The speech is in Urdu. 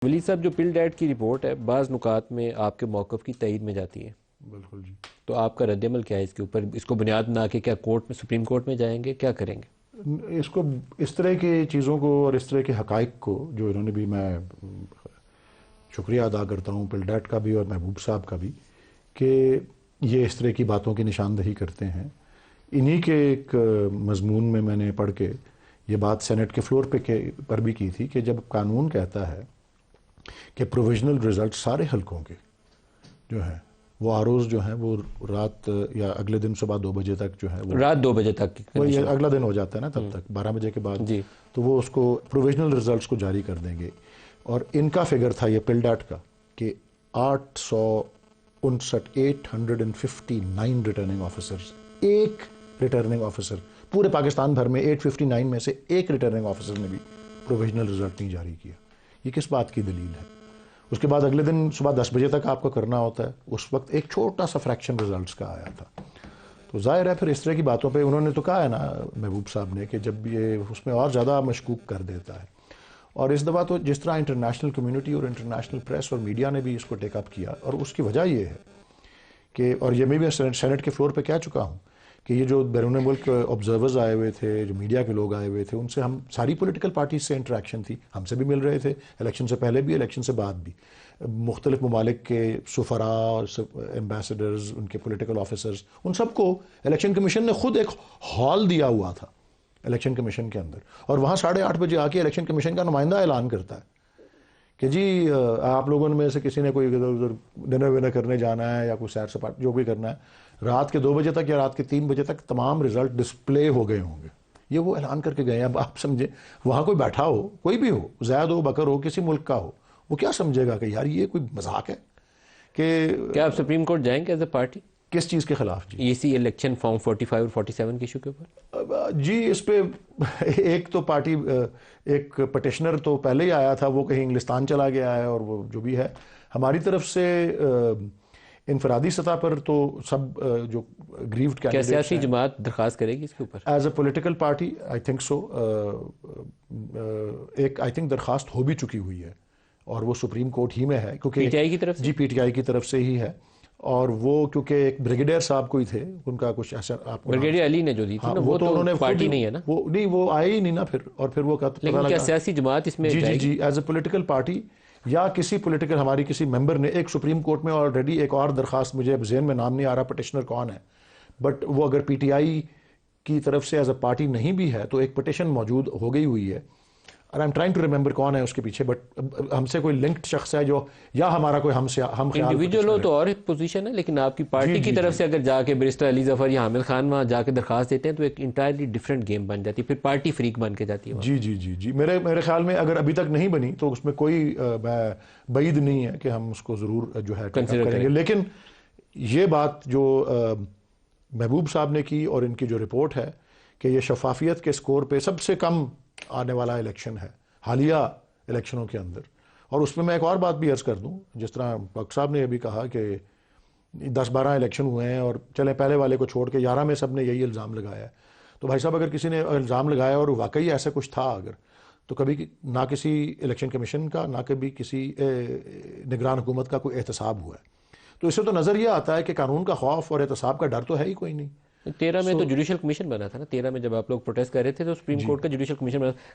ولید صاحب، جو پل ڈیٹ کی رپورٹ ہے بعض نکات میں آپ کے موقف کی تائید میں جاتی ہے، بالکل جی۔ تو آپ کا رد عمل کیا ہے اس کے اوپر؟ اس کو بنیاد بنا کے کیا کورٹ میں، سپریم کورٹ میں جائیں گے، کیا کریں گے؟ اس کو اس طرح کی چیزوں کو اور اس طرح کے حقائق کو جو انہوں نے بھی، میں شکریہ ادا کرتا ہوں پل ڈیٹ کا بھی اور محبوب صاحب کا بھی، کہ یہ اس طرح کی باتوں کی نشاندہی کرتے ہیں۔ انہی کے ایک مضمون میں نے پڑھ کے یہ بات سینٹ کے فلور پر بھی کی تھی کہ جب قانون کہتا ہے کہ پروویژنل رزلٹ سارے حلقوں کے جو ہیں وہ آروز جو ہیں وہ رات یا اگلے دن صبح 2 بجے تک جو ہے وہ رات 2 بجے تک وہ اگلا دن ہو جاتا ہے نا، تب تک 12 بجے کے بعد جی، تو وہ اس کو پروویژنل رزلٹس کو جاری کر دیں گے۔ اور ان کا فگر تھا یہ پل ڈیٹ کا کہ 859 ریٹرننگ آفیسرز، ایک ریٹرننگ آفیسر پورے پاکستان بھر میں 859 میں سے ایک ریٹرننگ آفیسر نے بھی پروویژنل رزلٹ نہیں جاری کیا۔ یہ کس بات کی دلیل ہے؟ اس کے بعد اگلے دن صبح 10 بجے تک آپ کو کرنا ہوتا ہے، اس وقت ایک چھوٹا سا فریکشن رزلٹس کا آیا تھا۔ تو ظاہر ہے پھر اس طرح کی باتوں پہ انہوں نے تو کہا ہے نا محبوب صاحب نے کہ جب یہ اس میں اور زیادہ مشکوک کر دیتا ہے۔ اور اس دفعہ تو جس طرح انٹرنیشنل کمیونٹی اور انٹرنیشنل پریس اور میڈیا نے بھی اس کو ٹیک اپ کیا، اور اس کی وجہ یہ ہے کہ، اور یہ میں بھی سینٹ کے فلور پہ کہہ چکا ہوں کہ یہ جو بیرون ملک آبزرورز آئے ہوئے تھے، جو میڈیا کے لوگ آئے ہوئے تھے، ان سے ہم ساری پولیٹیکل پارٹیز سے انٹریکشن تھی، ہم سے بھی مل رہے تھے، الیکشن سے پہلے بھی، الیکشن سے بعد بھی، مختلف ممالک کے سفراء، ایمبیسڈرز، ان کے پولیٹیکل آفیسرز، ان سب کو الیکشن کمیشن نے خود ایک ہال دیا ہوا تھا الیکشن کمیشن کے اندر، اور وہاں 8:30 بجے آ کے الیکشن کمیشن کا نمائندہ اعلان کرتا ہے کہ جی آپ لوگوں میں سے کسی نے کوئی ادھر ڈنر ونر کرنے جانا ہے یا کوئی سیر سپاٹ جو بھی کرنا ہے، رات کے 2 بجے تک یا رات کے 3 بجے تک تمام رزلٹ ڈسپلے ہو گئے ہوں گے۔ یہ وہ اعلان کر کے گئے ہیں۔ اب آپ سمجھیں، وہاں کوئی بیٹھا ہو، کوئی بھی ہو، زید ہو، بکر ہو، کسی ملک کا ہو، وہ کیا سمجھے گا کہ یار یہ کوئی مذاق ہے؟ کہ کیا آپ سپریم کورٹ جائیں گے ایز اے پارٹی کس چیز کے خلاف؟ جی ای سی الیکشن فارم 45 اور 47 کے ایشو کے اوپر؟ جی اس پہ ایک تو پارٹی، ایک پٹیشنر تو پہلے ہی آیا تھا، وہ کہیں انگلستان چلا گیا ہے، اور وہ جو بھی ہے ہماری طرف سے انفرادی سطح پر تو سب جو گریوڈ کیا سیاسی جماعت درخواست کرے گی اس کے اوپر؟ As a political party I think so, ایک آئی تھنک درخواست ہو بھی چکی ہوئی ہے، اور وہ سپریم کورٹ ہی میں ہے، کیونکہ پی ٹی آئی کی طرف سے؟ جی پی ٹی آئی کی طرف سے ہی ہے، اور وہ کیونکہ ایک بریگیڈیئر صاحب کوئی تھے، ان کا کچھ ایسا آپ کو بریگیڈیئر علی نے جو دی تھی نا، وہ تو انہوں نے پارٹی نہیں ہے نا، وہ نہیں، وہ آئے ہی نہیں نا پھر، اور پھر وہ لیکن کیا سیاسی جماعت اس میں جی جائے جی گی؟ جی ایز اے پولیٹیکل پارٹی یا کسی پولیٹیکل، ہماری کسی ممبر نے ایک سپریم کورٹ میں آلریڈی ایک اور درخواست، مجھے اب ذہن میں نام نہیں آ رہا پٹیشنر کون ہے، بٹ وہ اگر پی ٹی آئی کی طرف سے ایز اے پارٹی نہیں بھی ہے تو ایک پٹیشن موجود ہو گئی ہوئی ہے، اور I am trying to remember کون ہے اس کے پیچھے، بٹ ہم سے کوئی لنکڈ شخص ہے جو، یا ہمارا کوئی ہم خیال انڈیویجول ہو تو اور پوزیشن ہے، لیکن آپ کی پارٹی کی طرف سے اگر جا کے بیرسٹر علی ظفر یا حامد خان وہاں جا کے درخواست دیتے ہیں تو ایک انٹائرلی ڈفرینٹ گیم بن جاتی ہے، پھر پارٹی فریق بن کے جاتی ہے۔ جی جی جی جی میرے خیال میں اگر ابھی تک نہیں بنی تو اس میں کوئی بعید نہیں ہے کہ ہم اس کو ضرور جو ہے کریں گے، لیکن یہ بات جو محبوب صاحب نے کی اور ان کی جو رپورٹ ہے کہ یہ شفافیت کے سکور پہ سب سے کم آنے والا الیکشن ہے حالیہ الیکشنوں کے اندر، اور اس میں ایک اور بات بھی عرض کر دوں، جس طرح بک صاحب نے ابھی کہا کہ 10-12 الیکشن ہوئے ہیں اور چلیں پہلے والے کو چھوڑ کے 11 میں سب نے یہی الزام لگایا ہے، تو بھائی صاحب اگر کسی نے الزام لگایا اور واقعی ایسا کچھ تھا اگر، تو کبھی نہ کسی الیکشن کمیشن کا، نہ کبھی کسی نگران حکومت کا کوئی احتساب ہوا ہے، تو اس سے تو نظر یہ آتا ہے کہ قانون کا خوف اور احتساب کا ڈر تو ہے ہی کوئی نہیں۔ 13 میں تو جوڈیشل کمیشن بنا تھا نا، 13 میں جب آپ لوگ پروٹیسٹ کر رہے تھے تو سپریم کورٹ کا جوڈیشل کمیشن بنا